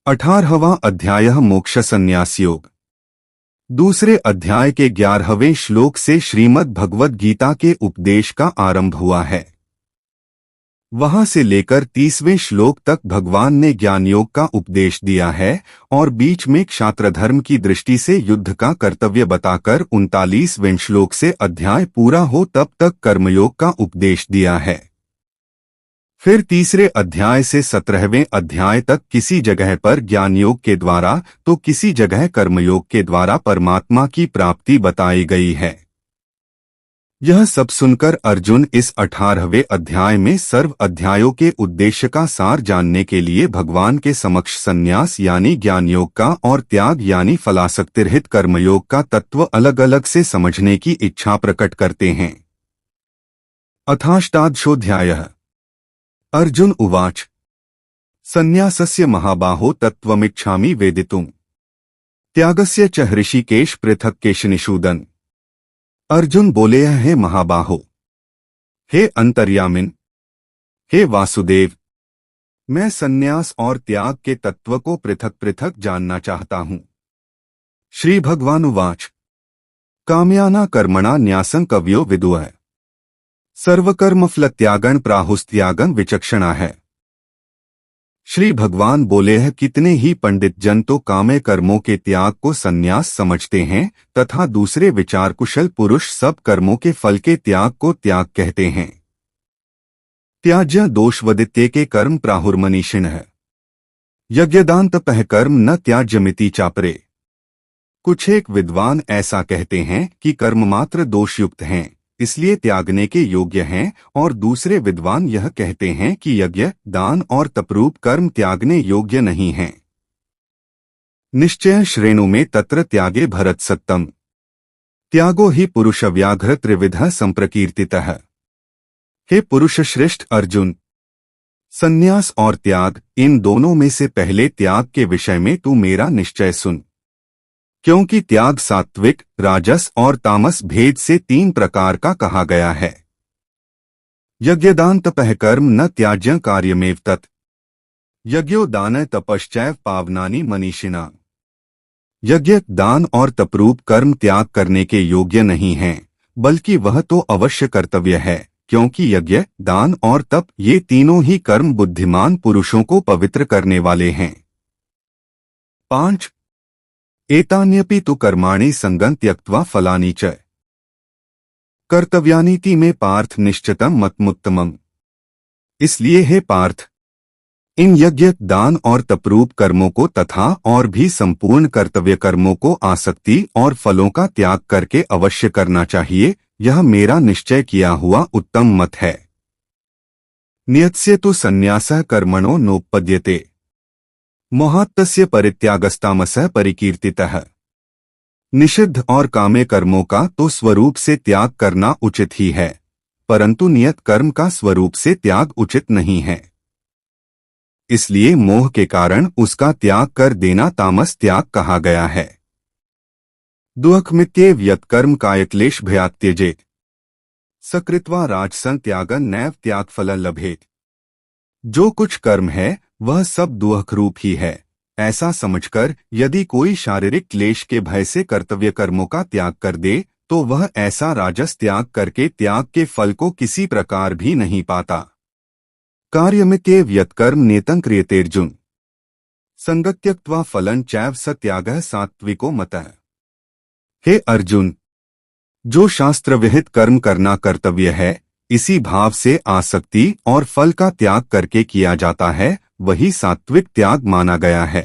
18वां अध्याय मोक्ष संन्यास योग। दूसरे अध्याय के 11वें श्लोक से श्रीमद् भगवद गीता के उपदेश का आरंभ हुआ है। वहां से लेकर 30वें श्लोक तक भगवान ने ज्ञान योग का उपदेश दिया है और बीच में क्षात्र धर्म की दृष्टि से युद्ध का कर्तव्य बताकर 39वें श्लोक से अध्याय पूरा हो तब तक कर्मयोग का उपदेश दिया है। फिर तीसरे अध्याय से 17वें अध्याय तक किसी जगह पर ज्ञान योग के द्वारा तो किसी जगह कर्मयोग के द्वारा परमात्मा की प्राप्ति बताई गई है। यह सब सुनकर अर्जुन इस 18वें अध्याय में सर्व अध्यायों के उद्देश्य का सार जानने के लिए भगवान के समक्ष संन्यास यानी ज्ञान योग का और त्याग यानी फलासक्तिरहित कर्मयोग का तत्व अलग अलग से समझने की इच्छा प्रकट करते हैं। अथाष्टादशोऽध्यायः। अर्जुन उवाच संन्यासस्य महाबाहो तत्त्वमिच्छामि वेदितुम् त्यागस्य च हृषिकेश पृथक् केशनिषूदन। अर्जुन बोले, हे महाबाहो, हे अंतर्यामिन, हे वासुदेव, मैं संन्यास और त्याग के तत्व को पृथक पृथक जानना चाहता हूँ। श्री भगवान उवाच काम्याना कर्मणा न्यासं कवयो विदुः सर्वकर्मफलत्यागं प्राहुस्त्यागं विचक्षणा है। श्री भगवान बोले हैं, कितने ही पंडित जन तो काम्य कर्मों के त्याग को संन्यास समझते हैं तथा दूसरे विचार कुशल पुरुष सब कर्मों के फल के त्याग को त्याग कहते हैं। त्याज्य दोषवदित्य के कर्म प्राहुर्मनीषिणः यज्ञदानतपः कर्म न त्याज्यमिति चापरे। कुछ एक विद्वान ऐसा कहते हैं कि कर्म मात्र दोषयुक्त हैं इसलिए त्यागने के योग्य हैं और दूसरे विद्वान यह कहते हैं कि यज्ञ दान और तपरूप कर्म त्यागने योग्य नहीं हैं। निश्चय श्रेणु में तत्र त्यागे भरत सत्तम त्यागो ही पुरुष व्याघ्र त्रिविधः संप्रकीर्तितः। हे पुरुष श्रेष्ठ अर्जुन, संन्यास और त्याग इन दोनों में से पहले त्याग के विषय में तू मेरा निश्चय सुन, क्योंकि त्याग सात्विक राजस और तामस भेद से 3 प्रकार का कहा गया है। यज्ञदान तपः कर्म न त्याज्य कार्यमेव तत् यज्ञो दान तपश्चैव पावनानि मनीषिणा। यज्ञ दान और तपरूप कर्म त्याग करने के योग्य नहीं हैं, बल्कि वह तो अवश्य कर्तव्य है, क्योंकि यज्ञ दान और तप ये तीनों ही कर्म बुद्धिमान पुरुषों को पवित्र करने वाले हैं। 5 एतान्यपि तु कर्माणि संगं त्यक्त्वा फलानि च कर्तव्यानीति में पार्थ निश्चितम मतमुत्तमम्। इसलिए हे पार्थ, इन यज्ञ दान और तपरूप कर्मों को तथा और भी संपूर्ण कर्तव्य कर्मों को आसक्ति और फलों का त्याग करके अवश्य करना चाहिए। यह मेरा निश्चय किया हुआ उत्तम मत है। नियत्स्य तु संन्यासः कर्मणो नोपपद्यते मोहात्तस्य परित्यागस्तामसः परिकीर्तितः। निषिद्ध और काम्य कर्मों का तो स्वरूप से त्याग करना उचित ही है, परंतु नियत कर्म का स्वरूप से त्याग उचित नहीं है। इसलिए मोह के कारण उसका त्याग कर देना तामस त्याग कहा गया है। दुःखमित्येव यत्कर्म कायक्लेश भयात् त्यजेत् सकृत्वा राजसं त्यागं नैव त्यागफलं लभेत्। जो कुछ कर्म है वह सब दुःख रूप ही है, ऐसा समझकर यदि कोई शारीरिक क्लेश के भय से कर्तव्य कर्मों का त्याग कर दे तो वह ऐसा राजस त्याग करके त्याग के फल को किसी प्रकार भी नहीं पाता। कार्यमित्येव यत्कर्म नेतं क्रियतेऽर्जुन संगं त्यक्त्वा फलं चैव स त्यागः सात्विको मतः। हे अर्जुन, जो शास्त्र विहित कर्म करना कर्तव्य है इसी भाव से आसक्ति और फल का त्याग करके किया जाता है, वही सात्विक त्याग माना गया है।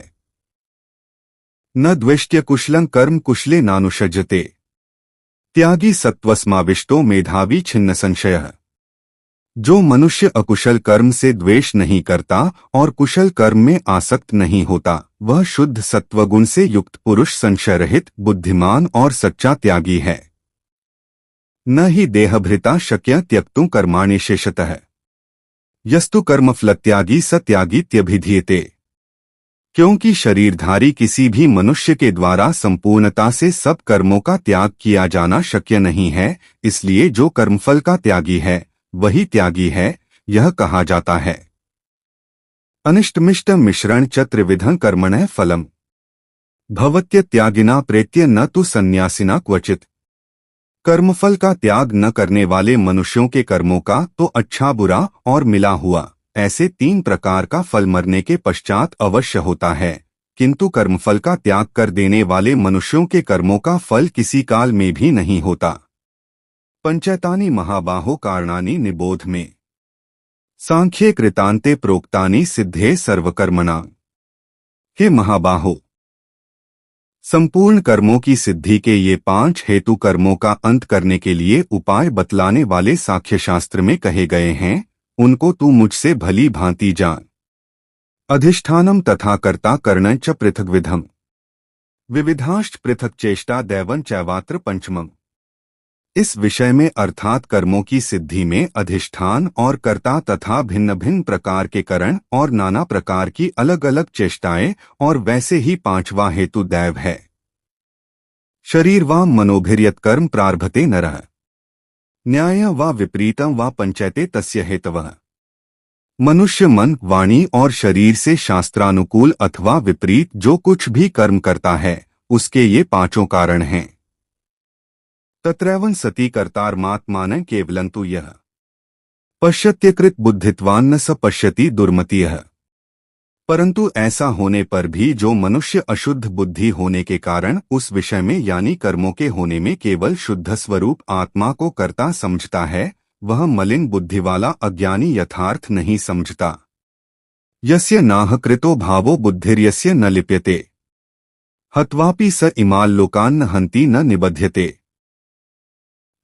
न द्वेष्ट्य कुशलं कर्म कुशले नानुषज्यते त्यागी सत्वस्माविष्टो मेधावी छिन्न संशयः। जो मनुष्य अकुशल कर्म से द्वेष नहीं करता और कुशल कर्म में आसक्त नहीं होता वह शुद्ध सत्वगुण से युक्त पुरुष संशय रहित बुद्धिमान और सच्चा त्यागी है। न ही देहभृता शक्य त्यक्तुं कर्माणि शेषतः यस्तु कर्मफलत्यागी स त्यागीत्यभिधीयते। क्योंकि शरीरधारी किसी भी मनुष्य के द्वारा संपूर्णता से सब कर्मों का त्याग किया जाना शक्य नहीं है, इसलिए जो कर्मफल का त्यागी है वही त्यागी है, यह कहा जाता है। अनिष्टमिष्ट मिश्रण च त्रिविधं कर्मणः फलम् भवत्यत्यागिना प्रेत्य न तु सन्यासिना क्वचित। कर्मफल का त्याग न करने वाले मनुष्यों के कर्मों का तो अच्छा बुरा और मिला हुआ ऐसे 3 प्रकार का फल मरने के पश्चात अवश्य होता है, किंतु कर्मफल का त्याग कर देने वाले मनुष्यों के कर्मों का फल किसी काल में भी नहीं होता। पंचैतानि महाबाहो कारणानि निबोध में सांख्ये कृतांते प्रोक्तानि सिद्धे सर्वकर्मणा। हे महाबाहो, संपूर्ण कर्मों की सिद्धि के ये 5 हेतु कर्मों का अंत करने के लिए उपाय बतलाने वाले सांख्य शास्त्र में कहे गए हैं, उनको तू मुझसे भली भांति जान। अधिष्ठानम तथा कर्ता करणं च पृथग्विधम् विविधाश्च पृथक चेष्टा दैवं चैवात्र पंचमम्। इस विषय में अर्थात कर्मों की सिद्धि में अधिष्ठान और कर्ता तथा भिन्न भिन्न प्रकार के करण और नाना प्रकार की अलग अलग चेष्टाएं और वैसे ही 5वां हेतु दैव है। शरीर व मनोभिर्यत् कर्म प्रारभते नरः न्याय व विपरीतम व पंचैते तस्य हेतवः। मनुष्य मन, वाणी और शरीर से शास्त्रानुकूल अथवा विपरीत जो कुछ भी कर्म करता है उसके ये 5 कारण हैं। तत्रैवं सति कर्तारमात्मानं केवलं तु यः पश्यत्यकृत बुद्धित्वान् न स पश्यति दुर्मतिः। परंतु ऐसा होने पर भी जो मनुष्य अशुद्ध बुद्धि होने के कारण उस विषय में यानी कर्मों के होने में केवल शुद्ध स्वरूप आत्मा को कर्ता समझता है, वह मलिन बुद्धि वाला अज्ञानी यथार्थ नहीं समझता। यस्य नाह कृतो भावो बुद्धिर्यस्य न लिप्यते हत्वापि स इमाल लोकान् न हन्ति न निबध्यते।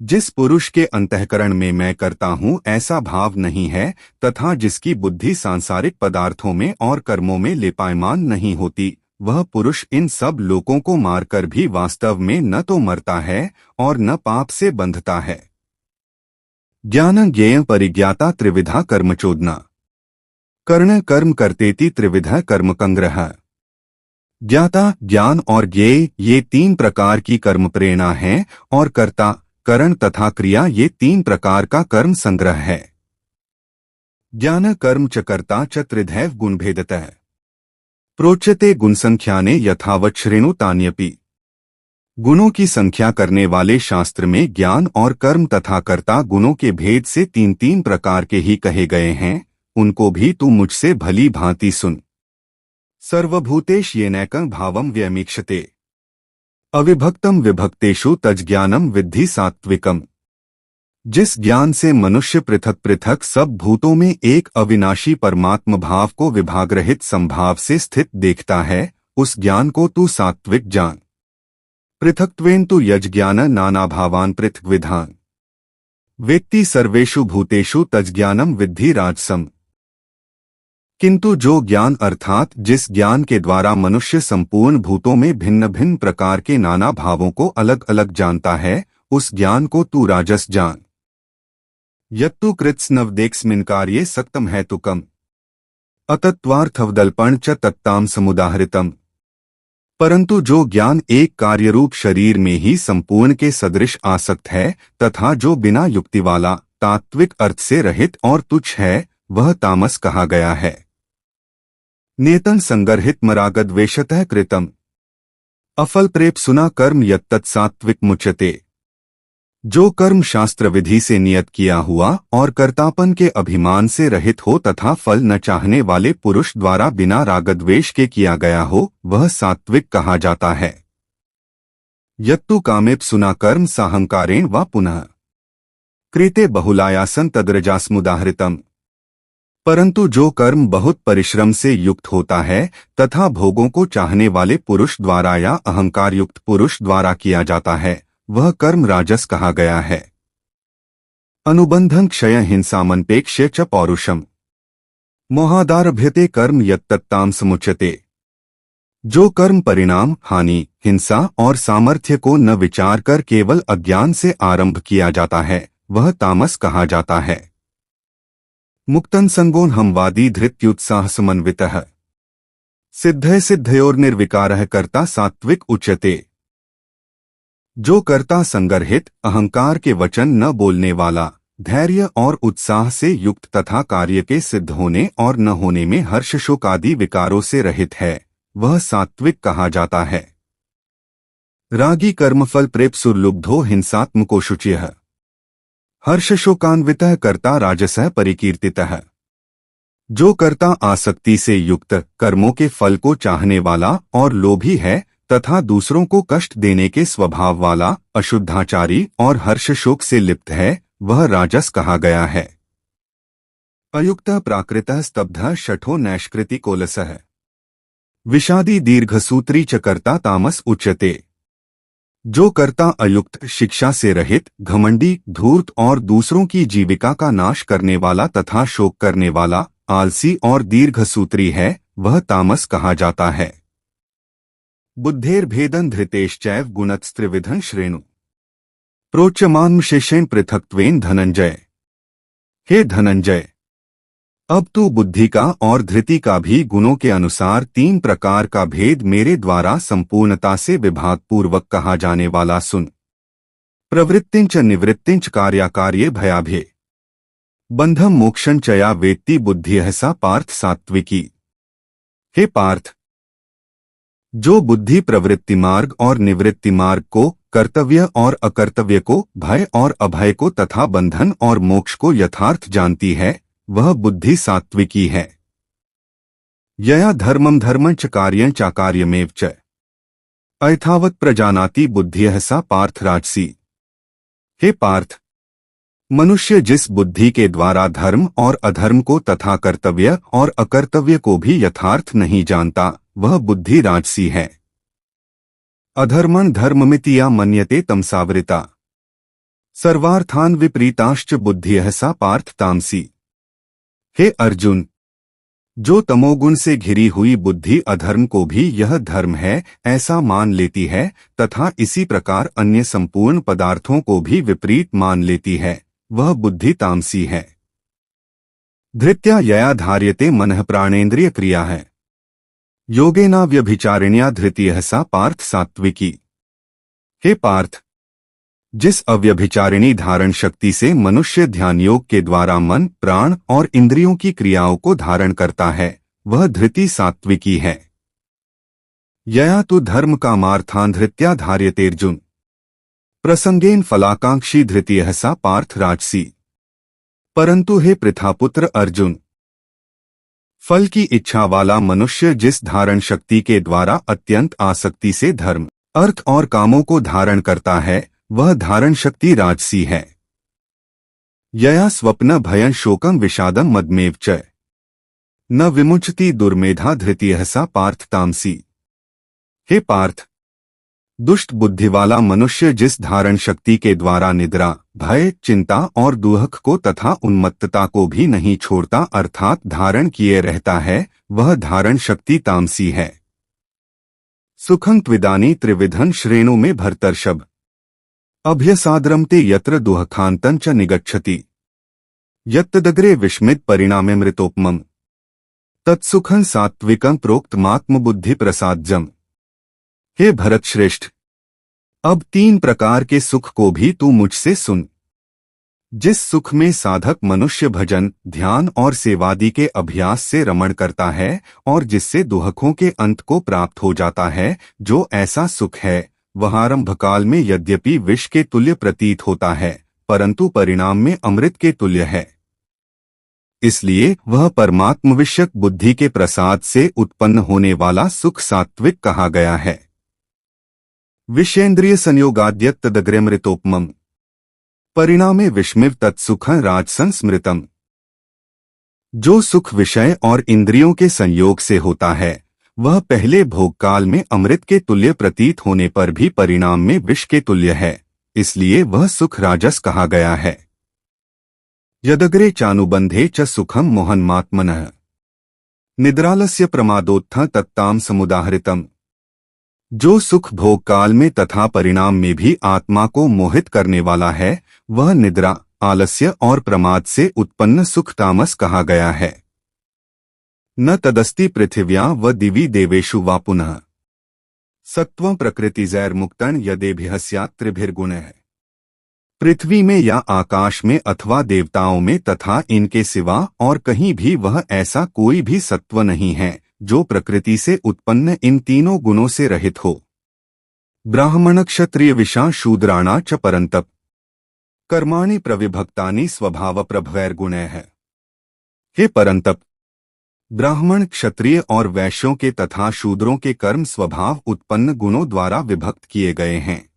जिस पुरुष के अंतःकरण में मैं करता हूँ ऐसा भाव नहीं है तथा जिसकी बुद्धि सांसारिक पदार्थों में और कर्मों में लिपायमान नहीं होती, वह पुरुष इन सब लोगों को मारकर भी वास्तव में न तो मरता है और न पाप से बंधता है। ज्ञान ज्ञेय परिज्ञाता त्रिविधा कर्मचोदना कर्ण कर्म कर्तेति त्रिविधा कर्म कंग्रह। ज्ञाता, ज्ञान और ज्ञेय ये 3 प्रकार की कर्म प्रेरणा है और कर्ता, करण तथा क्रिया ये 3 प्रकार का कर्म संग्रह है। ज्ञान कर्म च कर्ता च त्रिधैव गुणभेदतः प्रोच्यते गुणसंख्याने यथावत् श्रेणु तान्यपि। गुणों की संख्या करने वाले शास्त्र में ज्ञान और कर्म तथा कर्ता गुणों के भेद से 3 प्रकार के ही कहे गए हैं, उनको भी तू मुझसे भली भांति सुन। सर्वभूतेषु येनैकं भावं व्यमीक्षते अविभक्तम विभक्तेषु तज्ज्ञानम विद्धि सात्विकम। जिस ज्ञान से मनुष्य पृथक पृथक सब भूतों में एक अविनाशी परमात्म भाव को विभागरहित संभाव से स्थित देखता है, उस ज्ञान को तू सात्विक जान। पृथक्त्वेन तु यज्ज्ञान नाना भावान पृथग्विधान वेत्ति सर्वेषु भूतेषु तज्ज्ञानम विद्धि राजसम। किंतु जो ज्ञान अर्थात जिस ज्ञान के द्वारा मनुष्य संपूर्ण भूतों में भिन्न भिन्न प्रकार के नाना भावों को अलग अलग जानता है, उस ज्ञान को तू राजस जान। यत्तु कृत्स्नवदेक्स्मिन् कार्ये सक्तम है तुकम अतत्वार्थवदल्पण च तत्ताम समुदाहृतम। परंतु जो ज्ञान एक कार्यरूप शरीर में ही संपूर्ण के सदृश आसक्त है तथा जो बिना युक्ति वाला तात्विक अर्थ से रहित और तुच्छ है, वह तामस कहा गया है। नेतन संगर्हित मरागद्वेषतः कृतम अफल प्रेप सुना कर्म यत्तत् सात्विक मुच्यते। जो कर्म शास्त्र विधि से नियत किया हुआ और कर्तापन के अभिमान से रहित हो तथा फल न चाहने वाले पुरुष द्वारा बिना रागद्वेष के किया गया हो, वह सात्विक कहा जाता है। यत्तु कामेप सुना कर्म साहंकारेण वा पुनः कृते बहुलायासन तद्रजास्मुदाहृतम। परंतु जो कर्म बहुत परिश्रम से युक्त होता है तथा भोगों को चाहने वाले पुरुष द्वारा या अहंकार युक्त पुरुष द्वारा किया जाता है, वह कर्म राजस कहा गया है। अनुबंधं क्षय हिंसामनपेक्ष्य च पौरुषम मोहादारभ्यते कर्म यत्तत्ताम समुच्यते। जो कर्म परिणाम, हानि, हिंसा और सामर्थ्य को न विचार कर केवल अज्ञान से आरंभ किया जाता है, वह तामस कहा जाता है। मुक्तं संगोन हमवादी धृत्युत्साह समन्वितः सिद्धय सिद्धयोर्निर्विकारः कर्ता सात्विक उच्यते। जो कर्ता संगरहित अहंकार के वचन न बोलने वाला, धैर्य और उत्साह से युक्त तथा कार्य के सिद्ध होने और न होने में हर्ष शोक आदि विकारों से रहित है, वह सात्विक कहा जाता है। रागी कर्मफल प्रेप्सुर्लुब्धो हिंसात्मको शुचिः हर्ष शोकान्वितः कर्ता राजसः परिकीर्तितः। जो कर्ता आसक्ति से युक्त, कर्मों के फल को चाहने वाला और लोभी है तथा दूसरों को कष्ट देने के स्वभाव वाला, अशुद्धाचारी और हर्ष शोक से लिप्त है, वह राजस कहा गया है। अयुक्तः प्राकृतः स्तब्धः शठो नैष्कृति कोलसः विषादी दीर्घसूत्री च कर्ता तामस उच्यते। जो कर्ता अयुक्त, शिक्षा से रहित, घमंडी, धूर्त और दूसरों की जीविका का नाश करने वाला तथा शोक करने वाला, आलसी और दीर्घसूत्री है, वह तामस कहा जाता है। बुद्धेर्भेदं धृतेश्चैव गुणस्त्रिविधं श्रेणु प्रोच्यमानं शेषेण पृथक्त्वेन धनंजय। हे धनंजय, अब तू बुद्धि का और धृति का भी गुणों के अनुसार 3 प्रकार का भेद मेरे द्वारा संपूर्णता से विभाग पूर्वक कहा जाने वाला सुन। प्रवृत्तिंच निवृत्तिंच कार्याकार्ये भयाभे बंधम मोक्षं चया वेत्ति बुद्धिः सा पार्थ सात्विकी। हे पार्थ, जो बुद्धि प्रवृत्ति मार्ग और निवृत्ति मार्ग को, कर्तव्य और अकर्तव्य को, भय और अभय को तथा बंधन और मोक्ष को यथार्थ जानती है, वह बुद्धि सात्विकी है। यया धर्मं धर्मं च कार्यं चाकार्यमेव च अयथावत् प्रजानाति बुद्धिः सा पार्थ राजसी। हे पार्थ, मनुष्य जिस बुद्धि के द्वारा धर्म और अधर्म को तथा कर्तव्य और अकर्तव्य को भी यथार्थ नहीं जानता, वह बुद्धि राजसी है। अधर्मं धर्ममिति या मन्यते तमसावृता सर्वार्थान विपरीताश्च बुद्धिः सा पार्थ तामसी। हे अर्जुन, जो तमोगुण से घिरी हुई बुद्धि अधर्म को भी यह धर्म है ऐसा मान लेती है तथा इसी प्रकार अन्य संपूर्ण पदार्थों को भी विपरीत मान लेती है, वह बुद्धि तामसी है। धृत्या यया धार्यते मनः प्राणेन्द्रिय क्रिया है योगेना व्यभिचारिण्या धृतियः सा पार्थ सात्विकी। हे पार्थ, जिस अव्यभिचारिणी धारण शक्ति से मनुष्य ध्यान योग के द्वारा मन, प्राण और इंद्रियों की क्रियाओं को धारण करता है, वह धृति सात्विकी है। यया तु धर्म कामार्थान् धृत्या धार्यतेर्जुन प्रसंगेन फलाकांक्षी धृतियः सा पार्थ राजसी। परंतु हे पृथापुत्र अर्जुन, फल की इच्छा वाला मनुष्य जिस धारण शक्ति के द्वारा अत्यंत आसक्ति से धर्म, अर्थ और कामों को धारण करता है, वह धारण शक्ति राजसी है। यया स्वप्न भयं शोकं विषादं मदमेव च न विमुच्यति दुर्मेधा धृतियः सा पार्थ तामसी। हे पार्थ, दुष्ट बुद्धि वाला मनुष्य जिस धारण शक्ति के द्वारा निद्रा, भय, चिंता और दुहक को तथा उन्मत्तता को भी नहीं छोड़ता अर्थात धारण किए रहता है, वह धारण शक्ति तामसी है। सुखं त्विदानी त्रिविधं श्रेणु में भर्तर्षभ अभ्यसाद्रमते यत्र दुहखान्तं च निगच्छति यत्तदग्रे विस्मित परिणामेमृतोपमम् तत्सुखं सात्विकं प्रोक्तमात्मबुद्धि प्रसादजम्। हे भरत श्रेष्ठ, अब 3 प्रकार के सुख को भी तू मुझसे सुन। जिस सुख में साधक मनुष्य भजन, ध्यान और सेवादि के अभ्यास से रमण करता है और जिससे दुहकों के अंत को प्राप्त हो जाता है, जो ऐसा सुख है वह आरंभ काल में यद्यपि विष के तुल्य प्रतीत होता है, परंतु परिणाम में अमृत के तुल्य है। इसलिए वह परमात्म विषयक बुद्धि के प्रसाद से उत्पन्न होने वाला सुख सात्विक कहा गया है। विषेन्द्रिय संयोगाद्यत्तदग्रेमृतोपमम् परिणामे विस्मिव तत्सुखं राजसं स्मृतम्। जो सुख विषय और इंद्रियों के संयोग से होता है, वह पहले भोगकाल में अमृत के तुल्य प्रतीत होने पर भी परिणाम में विष के तुल्य है, इसलिए वह सुख राजस कहा गया है। यदग्रे चानुबंधे च सुखम मोहन्मात्मनः निद्रालस्य प्रमादोत्थ तत्ताम समुदाहृतम्। जो सुख भोगकाल में तथा परिणाम में भी आत्मा को मोहित करने वाला है, वह निद्रा, आलस्य और प्रमाद से उत्पन्न सुख तामस कहा गया है। न तदस्ति पृथिव्यां व दिवि देवेषु वा पुनः सत्वं प्रकृतिजैर्मुक्तं यदेभिः स्यात् त्रिभिर्गुणैः पृथ्वी में या आकाश में अथवा देवताओं में तथा इनके सिवा और कहीं भी वह ऐसा कोई भी सत्व नहीं है जो प्रकृति से उत्पन्न इन तीनों गुणों से रहित हो। ब्राह्मण क्षत्रिय विशा शूद्राणा च परंतप कर्माणि प्रविभक्तानि स्वभाव प्रभवैर्गुणैः। हे परंतप, ब्राह्मण क्षत्रिय और वैश्यों के तथा शूद्रों के कर्म स्वभाव उत्पन्न गुणों द्वारा विभक्त किए गए हैं।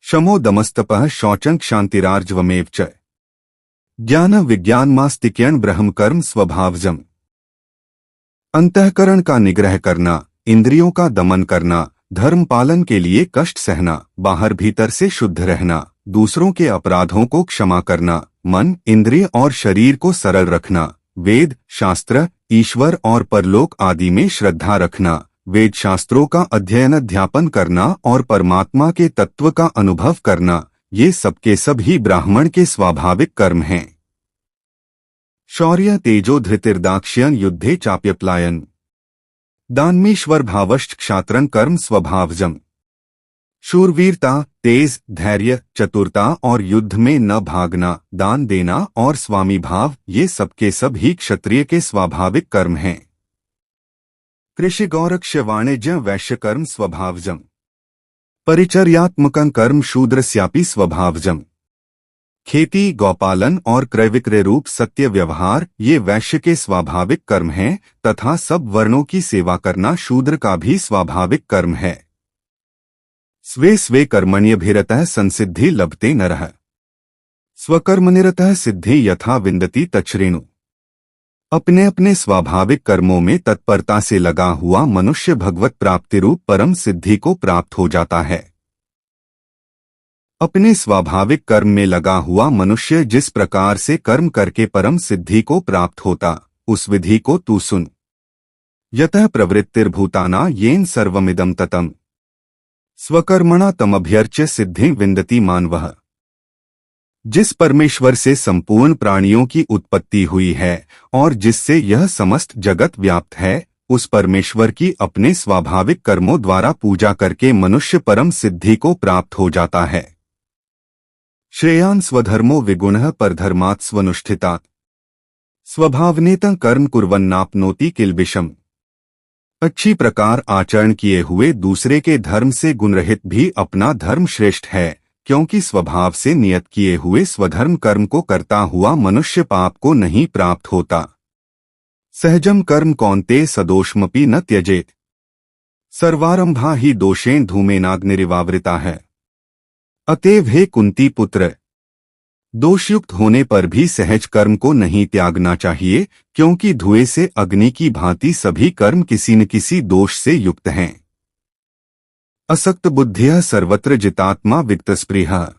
शमो दमस्तपः शौचं क्षान्तिरार्जवमेव च ज्ञान विज्ञानमास्तिक्यं ब्रह्म कर्म स्वभावजम्। अंतःकरण का निग्रह करना, इंद्रियों का दमन करना, धर्म पालन के लिए कष्ट सहना, बाहर भीतर से शुद्ध रहना, दूसरों के अपराधों को क्षमा करना, मन, इंद्रिय और शरीर को सरल रखना, वेद, शास्त्र, ईश्वर और परलोक आदि में श्रद्धा रखना, वेद शास्त्रों का अध्ययन अध्यापन करना और परमात्मा के तत्व का अनुभव करना, ये सबके सब ही ब्राह्मण के स्वाभाविक कर्म हैं। शौर्य तेजो धृतिर्दाक्ष्यं युद्धे चाप्यप्लायन दानमीश्वर भावश्च क्षात्रं कर्म स्वभावजम्। शूरवीरता, तेज, धैर्य, चतुरता और युद्ध में न भागना, दान देना और स्वामी भाव, ये सबके सब ही क्षत्रिय के स्वाभाविक कर्म हैं। कृषि गौरक्ष्य वाणिज्य वैश्य कर्म स्वभावजम्। परिचर्यात्मकं कर्म शूद्रस्यापि स्वभावजम्। खेती, गौपालन और क्रय विक्रय रूप सत्य व्यवहार ये वैश्य के स्वाभाविक कर्म हैं तथा सब वर्णों की सेवा करना शूद्र का भी स्वाभाविक कर्म है। स्वे स्वे कर्मण्यभिरतः संसिद्धि लभते नरः स्वकर्मनिरतः सिद्धि यथा विन्दति तच्छृणु। अपने अपने स्वाभाविक कर्मों में तत्परता से लगा हुआ मनुष्य भगवत प्राप्ति रूप परम सिद्धि को प्राप्त हो जाता है। अपने स्वाभाविक कर्म में लगा हुआ मनुष्य जिस प्रकार से कर्म करके परम सिद्धि को प्राप्त होता, उस विधि को तू सुन। यतः प्रवृत्तिर्भूताना येन सर्वमिदं ततम् स्वकर्मणा तमभ्यर्च्य सिद्धि विन्दति मानवः। जिस परमेश्वर से संपूर्ण प्राणियों की उत्पत्ति हुई है और जिससे यह समस्त जगत व्याप्त है, उस परमेश्वर की अपने स्वाभाविक कर्मों द्वारा पूजा करके मनुष्य परम सिद्धि को प्राप्त हो जाता है। श्रेयान् स्वधर्मो विगुणः परधर्मात् स्वनुष्ठितात् स्वभावनेतं कर्म कुर्वन्नाप्नोति किल्बिषम्। अच्छी प्रकार आचरण किए हुए दूसरे के धर्म से गुणरहित भी अपना धर्म श्रेष्ठ है, क्योंकि स्वभाव से नियत किए हुए स्वधर्म कर्म को करता हुआ मनुष्य पाप को नहीं प्राप्त होता। सहजम कर्म कौन्तेय सदोषमपि न त्यजेत सर्वारंभा ही दोषेण धूमेनाग्निरिवावृता है। अतएव हे कुंती पुत्र, दोषयुक्त होने पर भी सहज कर्म को नहीं त्यागना चाहिए, क्योंकि धुएं से अग्नि की भांति सभी कर्म किसी न किसी दोष से युक्त हैं। असक्त बुद्धियः सर्वत्र जितात्मा विक्तस्पृहः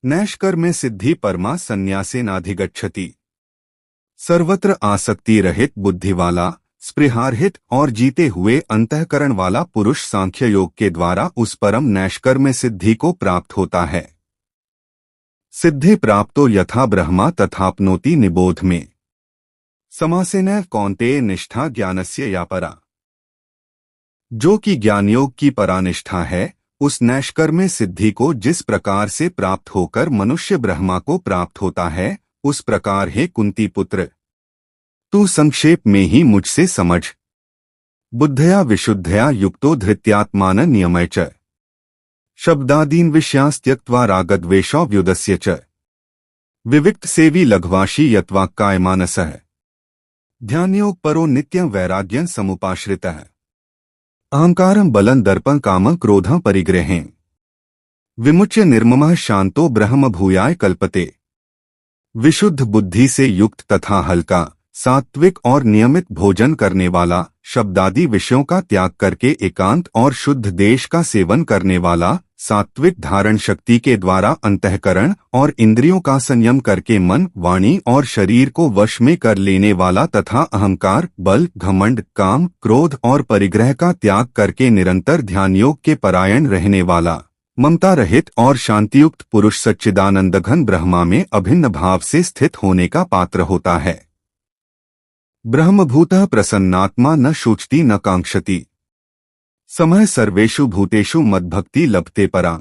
नैष्कर्म्य सिद्धि परमा संन्यासेनाधिगच्छति। सर्वत्र आसक्ति रहित बुद्धि वाला, स्पृहारहित और जीते हुए अंतःकरण वाला पुरुष सांख्य योग के द्वारा उस परम नैष्कर्म्य सिद्धि को प्राप्त होता है। सिद्धि प्राप्तो यथा ब्रह्मा तथाप्नोति निबोध में समासेनैव कौन्तेय निष्ठा ज्ञानस्य या परा। जो कि ज्ञानयोग की परानिष्ठा है, उस नैष्कर्म्य सिद्धि को जिस प्रकार से प्राप्त होकर मनुष्य ब्रह्मा को प्राप्त होता है, उस प्रकार हे कुंती पुत्र, तू संक्षेप में ही मुझसे समझ। बुद्धया विशुद्धया युक्तो धृत्यात्मान नियमय च शब्दादीन विषयांस्त्यक्त्वा रागद्वेषौव्युदस्य च विविक्त सेवी लघ्वाशी यत्वाक्कायमानसः ध्यानयोग परो नित्यं वैराग्यं समुपाश्रितः अहंकारं बलं दर्पं कामं क्रोधं परिग्रहें विमुच्य निर्ममः शांतो ब्रह्म भूयाय कल्पते। विशुद्ध बुद्धि से युक्त तथा हल्का, सात्विक और नियमित भोजन करने वाला, शब्दादि विषयों का त्याग करके एकांत और शुद्ध देश का सेवन करने वाला, सात्विक धारण शक्ति के द्वारा अंतःकरण और इंद्रियों का संयम करके मन, वाणी और शरीर को वश में कर लेने वाला तथा अहंकार, बल, घमंड, काम, क्रोध और परिग्रह का त्याग करके निरंतर ध्यान योग के परायण रहने वाला, ममता रहित और शांतियुक्त पुरुष सच्चिदानंदघन ब्रह्मा में अभिन्न भाव से स्थित होने का पात्र होता है। ब्रह्मभूतः प्रसन्नात्मा न शोचति न कांक्षति समः सर्वेषु भूतेषु मद्भक्ति लभते परां।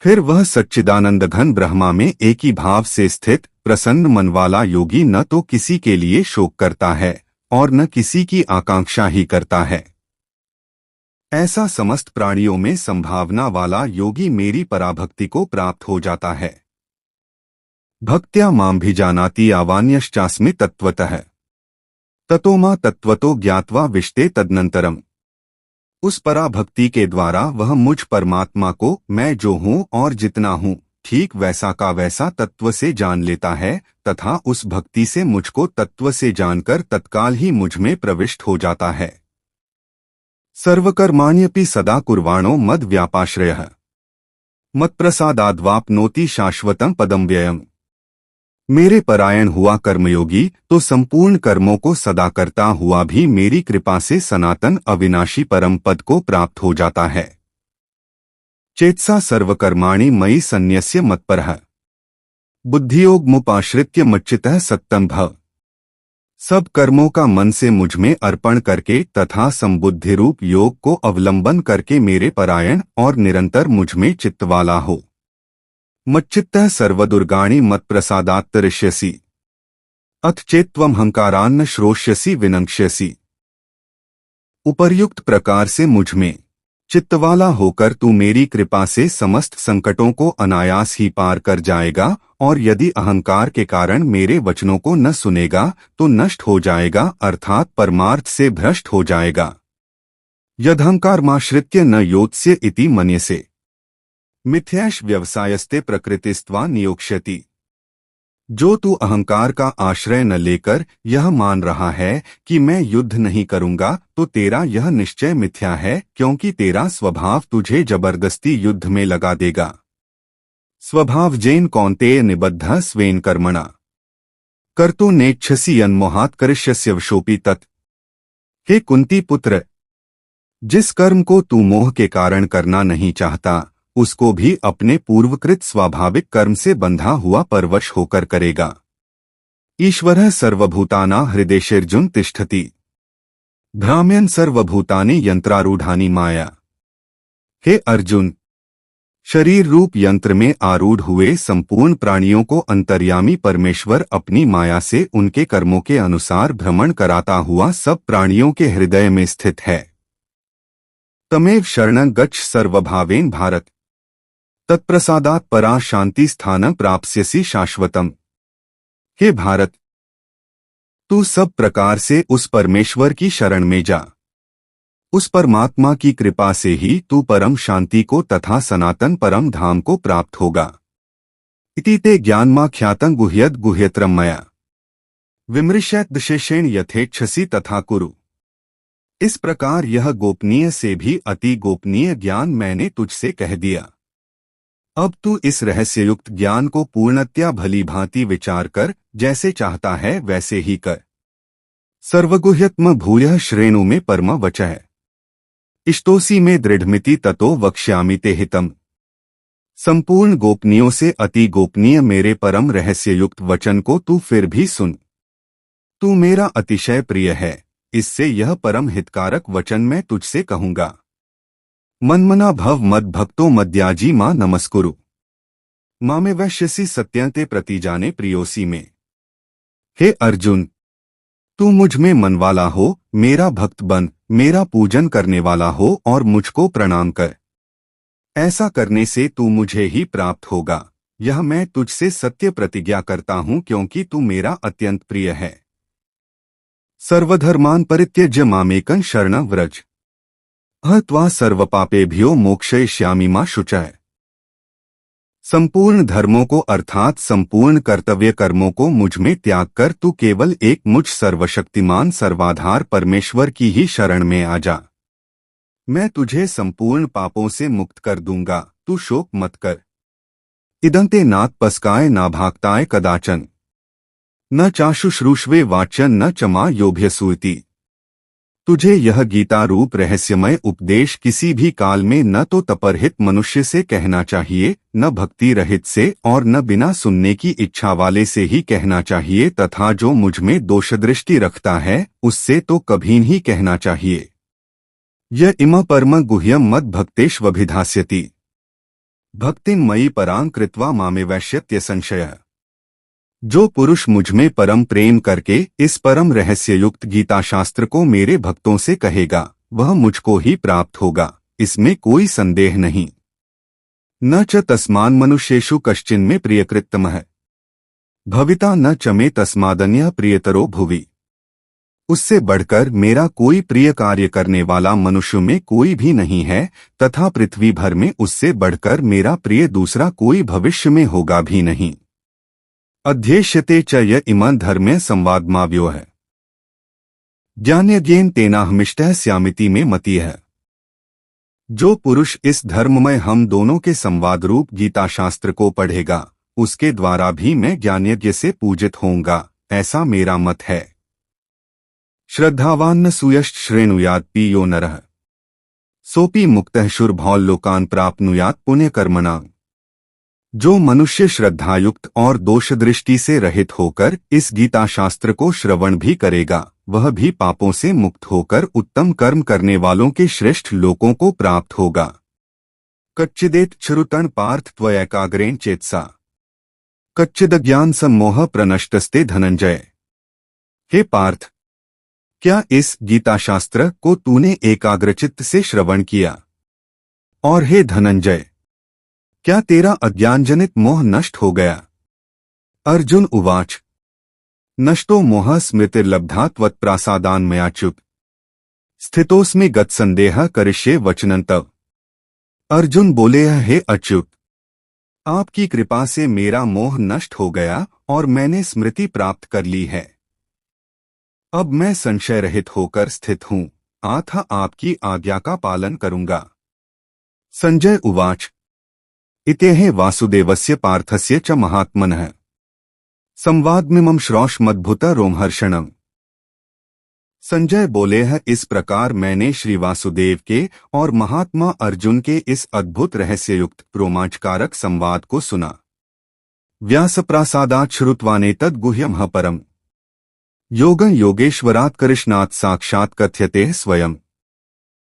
फिर वह सच्चिदानंद घन ब्रह्मा में एक ही भाव से स्थित प्रसन्न मन वाला योगी न तो किसी के लिए शोक करता है और न किसी की आकांक्षा ही करता है। ऐसा समस्त प्राणियों में संभावना वाला योगी मेरी पराभक्ति को प्राप्त हो जाता है। भक्त्या मां भी जानाति आवान्यश्चास्मि तत्वतः ततो मां तत्वतो ज्ञात्वा विष्टे तदनंतरम। उस पराभक्ति के द्वारा वह मुझ परमात्मा को मैं जो हूँ और जितना हूँ ठीक वैसा का वैसा तत्व से जान लेता है तथा उस भक्ति से मुझको तत्व से जानकर तत्काल ही मुझ में प्रविष्ट हो जाता है। सर्वकर्माण्यपि सदा कुर्वाणो मद व्यापाश्रयः मत्प्रसादाद्वाप्नोति शाश्वतं पदं व्ययम्। मेरे परायण हुआ कर्मयोगी तो संपूर्ण कर्मों को सदा करता हुआ भी मेरी कृपा से सनातन अविनाशी परम पद को प्राप्त हो जाता है। चेतसा सर्वकर्माणि मयि सन्न्यस्य मत्परः बुद्धियोगमुपाश्रित्य मच्चितः सत्तं भव। सब कर्मों का मन से मुझ में अर्पण करके तथा संबुद्धि रूप योग को अवलंबन करके मेरे परायण और निरंतर मुझ में चित्त वाला हो। मच्चित्तः सर्वदुर्गाणि मत्प्रसादात्तरिष्यसि अथ चेत्त्वं हंकारान्न श्रोष्यसि विनक्ष्यसि। उपर्युक्त प्रकार से मुझ में चित्तवाला होकर तू मेरी कृपा से समस्त संकटों को अनायास ही पार कर जाएगा और यदि अहंकार के कारण मेरे वचनों को न सुनेगा तो नष्ट हो जाएगा अर्थात परमार्थ से भ्रष्ट हो जाएगा। यदहंकारमाश्रित्य न योत्स्य इति मन्यसे मिथ्याश व्यवसायस्ते प्रकृतिस्त्वा नियोक्ष्यति। जो तू अहंकार का आश्रय न लेकर यह मान रहा है कि मैं युद्ध नहीं करूंगा तो तेरा यह निश्चय मिथ्या है क्योंकि तेरा स्वभाव तुझे जबरदस्ती युद्ध में लगा देगा। स्वभाव जैन कौन्तेय निबद्ध स्वेन कर्मणा कर्तु नेच्छसि यन्मोहात् करिष्यस्य वशोऽपि तत्। हे कुंती पुत्र, जिस कर्म को तू मोह के कारण करना नहीं चाहता उसको भी अपने पूर्वकृत स्वाभाविक कर्म से बंधा हुआ परवश होकर करेगा। ईश्वरः सर्वभूतानां हृदेशेऽर्जुन तिष्ठति भ्राम्यन् सर्वभूतानि यंत्रारूढ़ानि माया। हे अर्जुन, शरीर रूप यंत्र में आरूढ़ हुए संपूर्ण प्राणियों को अंतर्यामी परमेश्वर अपनी माया से उनके कर्मों के अनुसार भ्रमण कराता हुआ सब प्राणियों के हृदय में स्थित है। तमेव शरणं गच्छ सर्वभावेन भारत तत्प्रसादात् परा शांति स्थानं प्राप्स्यसि शाश्वतम्। हे भारत, तू सब प्रकार से उस परमेश्वर की शरण में जा। उस परमात्मा की कृपा से ही तू परम शांति को तथा सनातन परम धाम को प्राप्त होगा। इति ते ज्ञानमाख्यातं गुह्यद् गुह्यतरं मया विमृश्यद्शेषेण यथेच्छसि तथा कुरु। इस प्रकार यह गोपनीय से भी अति गोपनीय ज्ञान मैंने तुझसे कह दिया। अब तू इस रहस्ययुक्त ज्ञान को पूर्णतया भली भांति विचार कर जैसे चाहता है वैसे ही कर। सर्वगुह्यत्म भूयः श्रेणु में परम वचः इष्टोसी में दृढ़मिति ततो वक्ष्यामि ते हितम्। संपूर्ण गोपनीयों से अति गोपनीय मेरे परम रहस्ययुक्त वचन को तू फिर भी सुन। तू मेरा अतिशय प्रिय है, इससे यह परम हितकारक वचन मैं तुझसे कहूंगा। मन्मना भव मद भक्तो मद्याजी मां नमस्कुरु मामे वैश्यसी सत्यंते प्रतिजाने प्रियोसी में। हे अर्जुन, तू मुझ में मन वाला हो, मेरा भक्त बन, मेरा पूजन करने वाला हो और मुझको प्रणाम कर। ऐसा करने से तू मुझे ही प्राप्त होगा। यह मैं तुझसे सत्य प्रतिज्ञा करता हूँ क्योंकि तू मेरा अत्यंत प्रिय है। सर्वधर्मान् परित्यज्य मामेकं शरणं व्रज त्वा सर्वपापेभ्यो मोक्षयिष्यामि मा शुचः। संपूर्ण धर्मों को अर्थात संपूर्ण कर्तव्य कर्मों को मुझ में त्याग कर तू केवल एक मुझ सर्वशक्तिमान सर्वाधार परमेश्वर की ही शरण में आ जा। मैं तुझे संपूर्ण पापों से मुक्त कर दूंगा, तू शोक मत कर। इदन्ते नात्पस्काय नाभाक्ताय कदाचन न चाशुश्रूष्वे वाच्यं न चमा योभ्यसूति। तुझे यह गीता रूप रहस्यमय उपदेश किसी भी काल में न तो तपरहित मनुष्य से कहना चाहिए, न भक्ति रहित से और न बिना सुनने की इच्छा वाले से ही कहना चाहिए तथा जो मुझ में दोषदृष्टि रखता है उससे तो कभी नहीं कहना चाहिए। य इम परम गुह्यम मद भक्तेष्वभिधास्यति भक्तिं मयि परां कृत्वा मामेवैष्यत्य संशयः। जो पुरुष मुझमें परम प्रेम करके इस परम रहस्ययुक्त गीता शास्त्र को मेरे भक्तों से कहेगा, वह मुझको ही प्राप्त होगा, इसमें कोई संदेह नहीं। न च तस्मान् मनुष्येषु कश्चिन्मे प्रियकृत्तमः भविता न च मे तस्मादन्यः प्रियतरो भुवि। उससे बढ़कर मेरा कोई प्रिय कार्य करने वाला मनुष्य में कोई भी नहीं है, तथा पृथ्वी भर में उससे बढ़कर मेरा प्रिय दूसरा कोई भविष्य में होगा भी नहीं। अध्येष्यते च य इमं धर्मे संवादमाव्यो है ज्ञानयज्ञेन तेनाहमिष्टः स्यामिति में मति है। जो पुरुष इस धर्ममय हम दोनों के संवाद रूप गीता शास्त्र को पढ़ेगा, उसके द्वारा भी मैं ज्ञानयज्ञ से पूजित होऊंगा, ऐसा मेरा मत है। श्रद्धावान्न सुयश्च श्रेणुयात् पीयो नरः सोपि मुक्तः शुरभौल्लोकान् प्राप्नुयात् पुण्यकर्मणाम्। जो मनुष्य श्रद्धायुक्त और दोष दृष्टि से रहित होकर इस गीता शास्त्र को श्रवण भी करेगा, वह भी पापों से मुक्त होकर उत्तम कर्म करने वालों के श्रेष्ठ लोकों को प्राप्त होगा। कच्चिदेत श्रुतन पार्थ त्वयैकाग्रेण चेतसा कच्चिदज्ञान सम्मोह प्रनष्टस्ते धनंजय। हे पार्थ, क्या इस गीता शास्त्र को तूने एकाग्रचित्त से श्रवण किया? और हे धनंजय, क्या तेरा अज्ञानजनित मोह नष्ट हो गया? अर्जुन उवाच नष्टो मोह स्मृतिर्लब्धा त्वत्प्रासादान्मयाच्युत स्थितोस्मि गतसंदेहः करिष्ये वचनं तव। अर्जुन बोले, हे अच्युत, आपकी कृपा से मेरा मोह नष्ट हो गया और मैंने स्मृति प्राप्त कर ली है। अब मैं संशय रहित होकर स्थित हूँ, अतः आपकी आज्ञा का पालन करूंगा। संजय उवाच इत्येह वासुदेवस्य पार्थस्य च महात्मनः संवादमिमं श्रौषमद्भुत रोमहर्षणम्। संजय बोले हैं, इस प्रकार मैंने श्री वासुदेव के और महात्मा अर्जुन के इस अद्भुत रहस्ययुक्त रोमांचकारक संवाद को सुना। व्यासप्रासादात् श्रुत्वानेतद् गुह्यमः परम् योगं योगेश्वरात् कृष्णात् साक्षात् कथ्यते स्वयं।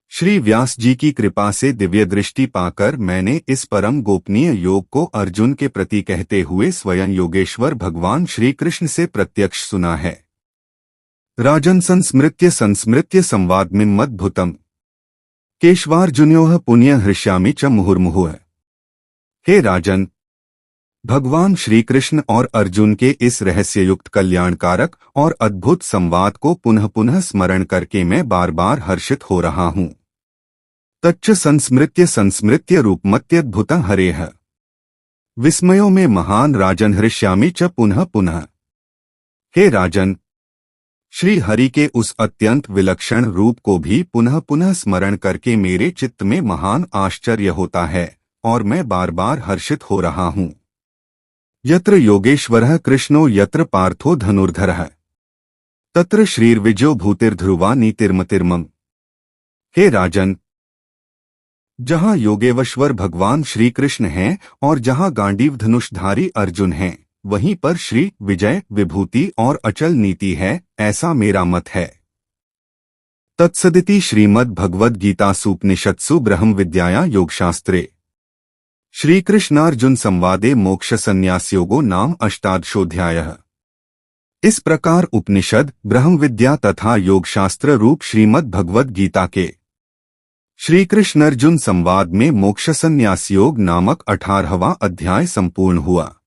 श्री व्यास जी की कृपा से दिव्य दृष्टि पाकर मैंने इस परम गोपनीय योग को अर्जुन के प्रति कहते हुए स्वयं योगेश्वर भगवान श्री कृष्ण से प्रत्यक्ष सुना है। राजन संस्मृत्य संवादमिमद्भुतम् केशवार्जुन्योः पुण्य हृष्यामि च मुहुर्मुहुः। हे राजन, भगवान श्री कृष्ण और अर्जुन के इस रहस्ययुक्त कल्याणकारक और अद्भुत संवाद को पुनः पुनः स्मरण करके मैं बार बार हर्षित हो रहा हूँ। तच्च संस्मृत्य रूपमत्यद्भुतं हरेः विस्मयों में महान राजन हृष्यामि च पुनः पुनः। हे राजन, श्री हरि के उस अत्यंत विलक्षण रूप को भी पुनः पुनः स्मरण करके मेरे चित्त में महान आश्चर्य होता है और मैं बार बार हर्षित हो रहा हूँ। यत्र योगेश्वरः कृष्णो यत्र पार्थो धनुर्धरः तत्र श्रीर्विजयो भूतिर्ध्रुवा नीतिर्मतिर्मम। हे राजन, जहाँ योगेश्वर भगवान श्री कृष्ण हैं और जहाँ गांडीव धनुषधारी अर्जुन हैं, वहीं पर श्री विजय विभूति और अचल नीति है, ऐसा मेरा मत है। तत्सदिति श्रीमद् भगवद गीतासूपनिषत्सु ब्रह्म विद्याया योगशास्त्रे श्रीकृष्णार्जुन संवादे मोक्ष संन्यास योगो नाम अष्टादशोऽध्यायः। इस प्रकार उपनिषद, ब्रह्म विद्या तथा योगशास्त्र रूप श्रीमद् भगवद गीता के श्रीकृष्ण अर्जुन संवाद में मोक्ष संन्यास योग नामक 18वां अध्याय संपूर्ण हुआ।